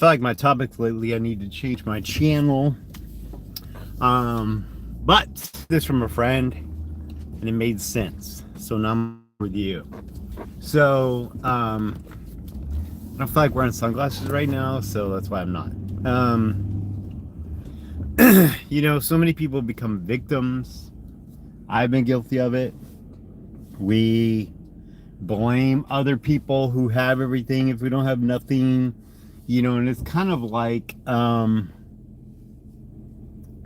feel like my topics lately, I need to change my channel. But this from a friend, and it made sense. So now I'm with you. So, I don't feel like wearing sunglasses right now, so that's why I'm not. So many people become victims. I've been guilty of it. We blame other people who have everything if we don't have nothing, and it's kind of like, I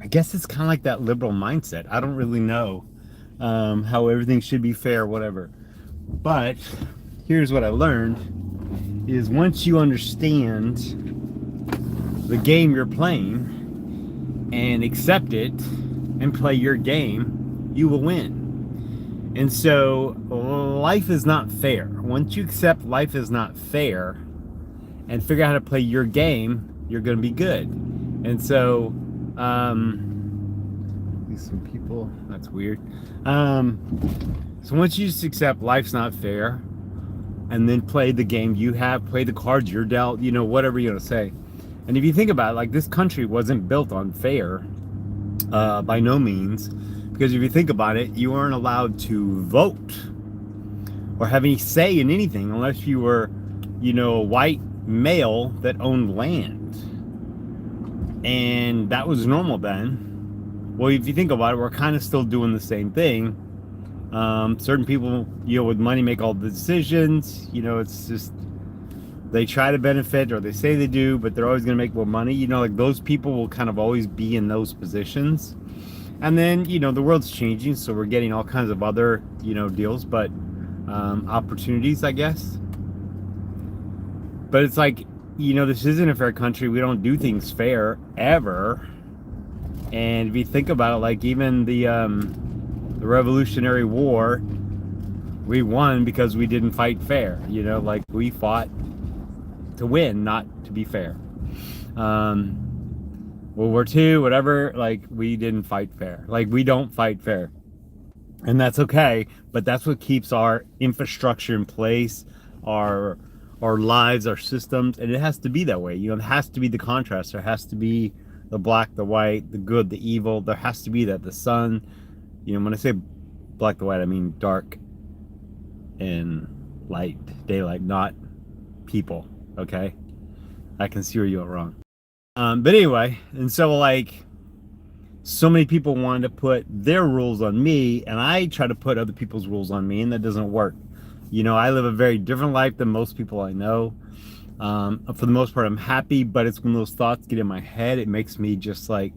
guess it's kind of like that liberal mindset. I don't really know how everything should be fair, whatever. But here's what I learned is once you understand the game you're playing and accept it and play your game, you will win. And so life is not fair. Once you accept life is not fair and figure out how to play your game, you're going to be good. And so, some people, that's weird. So once you just accept life's not fair and then play the game you have, play the cards you're dealt, whatever you're going to say. And if you think about it, like this country wasn't built on fair, by no means. Because if you think about it, you weren't allowed to vote or have any say in anything unless you were, a white male that owned land. And that was normal then. Well, if you think about it, we're kind of still doing the same thing. Certain people, with money make all the decisions. It's just, they try to benefit or they say they do, but they're always going to make more money. Like those people will kind of always be in those positions. And then, the world's changing, so we're getting all kinds of other, deals, but opportunities, I guess. But it's like, this isn't a fair country. We don't do things fair, ever. And if you think about it, like even the Revolutionary War, we won because we didn't fight fair. Like we fought to win, not to be fair. World War II, whatever, like we didn't fight fair. Like we don't fight fair. And that's okay, but that's what keeps our infrastructure in place, our lives, our systems, and it has to be that way. It has to be the contrast. There has to be the black, the white, the good, the evil. There has to be that. The sun, when I say black, the white, I mean dark and light, daylight, not people, okay? I can see where you went wrong. But anyway, and so like so many people wanted to put their rules on me, and I try to put other people's rules on me, and that doesn't work. I live a very different life than most people I know. For the most part, I'm happy, but it's when those thoughts get in my head, it makes me just like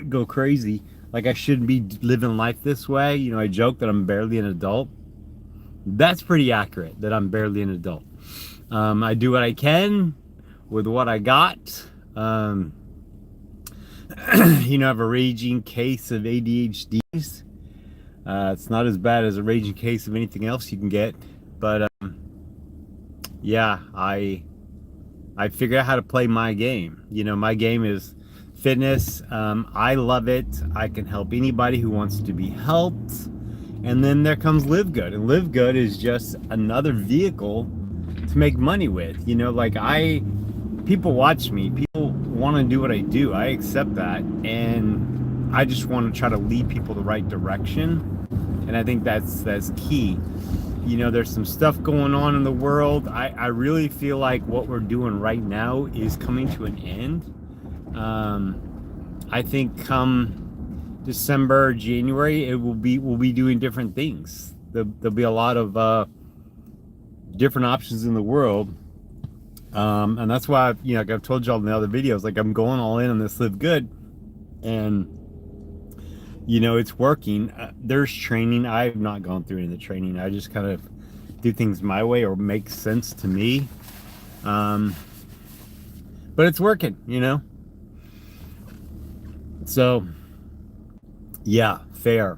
go crazy. Like I shouldn't be living life this way. I joke that I'm barely an adult. That's pretty accurate, that I'm barely an adult. I do what I can with what I got. I have a raging case of ADHDs. It's not as bad as a raging case of anything else you can get, but yeah, I figured out how to play my game. My game is fitness. I love it. I can help anybody who wants to be helped. And then there comes Live Good, and Live Good is just another vehicle to make money with. People watch me. People want to do what I do. I accept that, and I just want to try to lead people the right direction. And I think that's key. There's some stuff going on in the world. I really feel like what we're doing right now is coming to an end. I think come December, January, we'll be doing different things. There'll be a lot of different options in the world. And that's why, like I've told y'all in the other videos, like I'm going all in on this Live Good, and it's working. There's training. I've not gone through any of the training. I just kind of do things my way or make sense to me. But it's working, So, yeah, fair.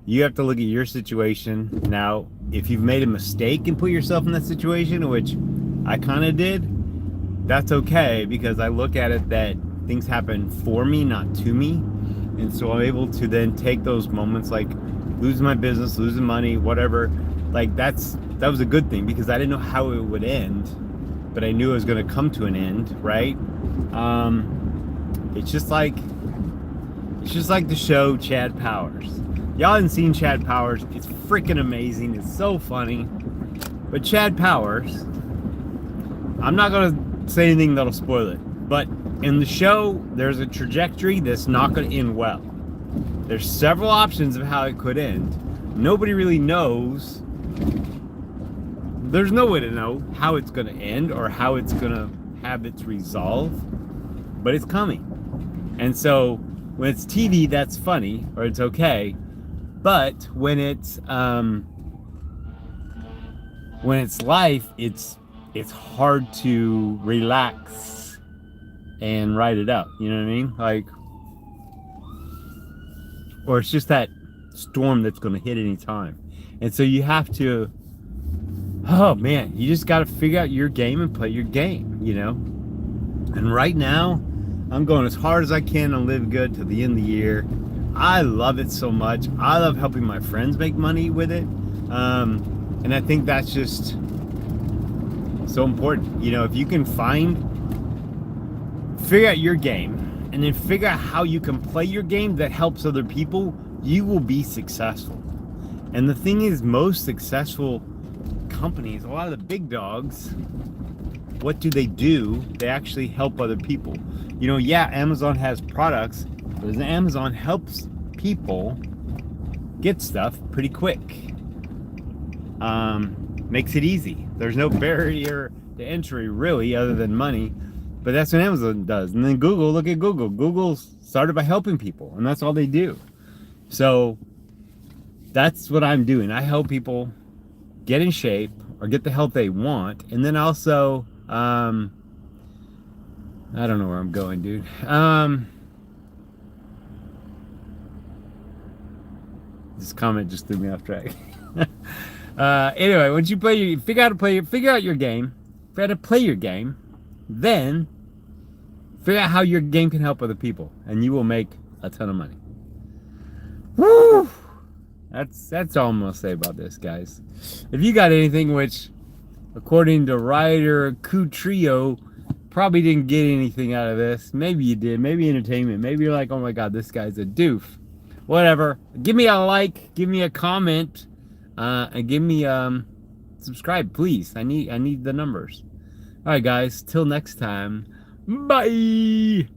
You have to look at your situation. Now, if you've made a mistake and put yourself in that situation, which I kind of did, that's okay, because I look at it that things happen for me, not to me. And so I'm able to then take those moments, like losing my business, losing money, whatever. Like that was a good thing, because I didn't know how it would end. but I knew it was going to come to an end, right? It's just like the show Chad Powers. Y'all haven't seen Chad Powers. It's freaking amazing. It's so funny. But Chad Powers, I'm not going to say anything that'll spoil it, but in the show, there's a trajectory that's not going to end well. There's several options of how it could end. Nobody really knows. There's no way to know how it's going to end or how it's going to have its resolve, but it's coming. And so when it's TV, that's funny or it's okay, but when it's life, it's hard to relax and write it out. You know what I mean? Like, or it's just that storm that's going to hit any time. And so you have to, oh man, you just got to figure out your game and play your game, you know? And right now, I'm going as hard as I can on Live Good to the end of the year. I love it so much. I love helping my friends make money with it. And I think that's just so important. You know, if you can figure out your game, and then figure out how you can play your game that helps other people, you will be successful. And the thing is, most successful companies, a lot of the big dogs, what do? They actually help other people. You know, yeah, Amazon has products, but Amazon helps people get stuff pretty quick. Makes it easy. There's no barrier to entry really, other than money. But that's what Amazon does. And then Google, look at Google. Google started by helping people, and that's all they do. So that's what I'm doing. I help people get in shape or get the health they want. And then also, I don't know where I'm going, dude. This comment just threw me off track. Anyway, once you figure out your game, figure out how to play your game, then figure out how your game can help other people, and you will make a ton of money. Woo! That's all I'm gonna say about this, guys. If you got anything, which according to Ryder Coutrio, probably didn't get anything out of this. Maybe you did. Maybe entertainment. Maybe you're like, oh my god, this guy's a doof. Whatever. Give me a like. Give me a comment. And give me subscribe, please. I need the numbers. All right, guys. Till next time. Bye.